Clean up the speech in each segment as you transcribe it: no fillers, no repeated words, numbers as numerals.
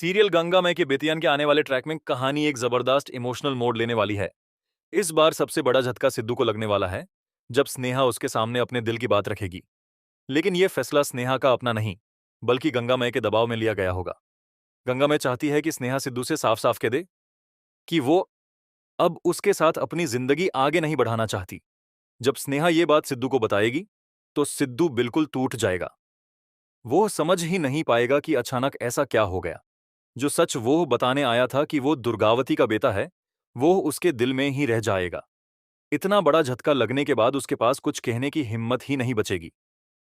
Serial Ganga मय के बेतियान के आने वाले ट्रैक में कहानी एक जबरदस्त इमोशनल मोड़ लेने वाली है। इस बार सबसे बड़ा झटका सिद्धू को लगने वाला है, जब स्नेहा उसके सामने अपने दिल की बात रखेगी। लेकिन यह फैसला स्नेहा का अपना नहीं, बल्कि गंगा मय के दबाव में लिया गया होगा। गंगा मय चाहती है कि स्नेहा सिद्धू से साफ साफ कह दे कि वो अब उसके साथ अपनी जिंदगी आगे नहीं बढ़ाना चाहती। जब स्नेहा ये बात सिद्धू को बताएगी, तो सिद्धू बिल्कुल टूट जाएगा। वो समझ ही नहीं पाएगा कि अचानक ऐसा क्या हो गया। जो सच वो बताने आया था कि वो दुर्गावती का बेटा है, वो उसके दिल में ही रह जाएगा। इतना बड़ा झटका लगने के बाद उसके पास कुछ कहने की हिम्मत ही नहीं बचेगी।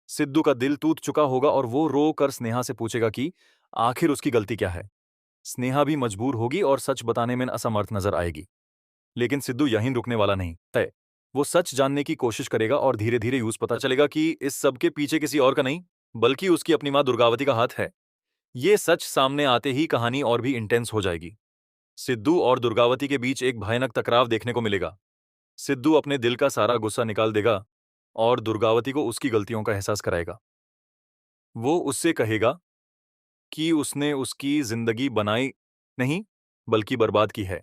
सिद्धू का दिल टूट चुका होगा और वो रो कर स्नेहा से पूछेगा कि आखिर उसकी गलती क्या है। स्नेहा भी मजबूर होगी और सच बताने में असमर्थ नजर आएगी। लेकिन सिद्धू यहीं रुकने वाला नहीं तय। वो सच जानने की कोशिश करेगा और धीरे धीरे यूं पता चलेगा कि इस सब के पीछे किसी और का नहीं, बल्कि उसकी अपनी मां दुर्गावती का हाथ है। ये सच सामने आते ही कहानी और भी इंटेंस हो जाएगी। सिद्धू और दुर्गावती के बीच एक भयानक टकराव देखने को मिलेगा। सिद्धू अपने दिल का सारा गुस्सा निकाल देगा और दुर्गावती को उसकी गलतियों का एहसास कराएगा। वो उससे कहेगा कि उसने उसकी जिंदगी बनाई नहीं, बल्कि बर्बाद की है।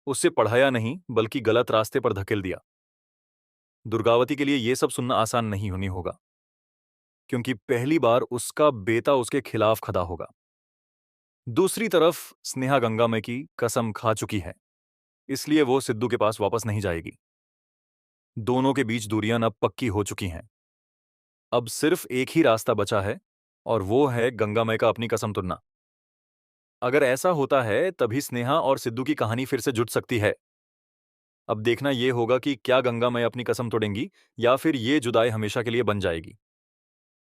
उसे पढ़ाया नहीं, बल्कि गलत रास्ते पर धकेल दिया। दुर्गावती के लिए यह सब सुनना आसान नहीं होनी होगा, क्योंकि पहली बार उसका बेटा उसके खिलाफ खड़ा होगा। दूसरी तरफ स्नेहा गंगामय की कसम खा चुकी है, इसलिए वो सिद्धू के पास वापस नहीं जाएगी। दोनों के बीच दूरियां अब पक्की हो चुकी हैं। अब सिर्फ एक ही रास्ता बचा है, और वो है गंगामय का अपनी कसम तोड़ना। अगर ऐसा होता है, तभी स्नेहा और सिद्धू की कहानी फिर से जुट सकती है। अब देखना यह होगा कि क्या गंगामय अपनी कसम तोड़ेंगी या फिर ये जुदाई हमेशा के लिए बन जाएगी।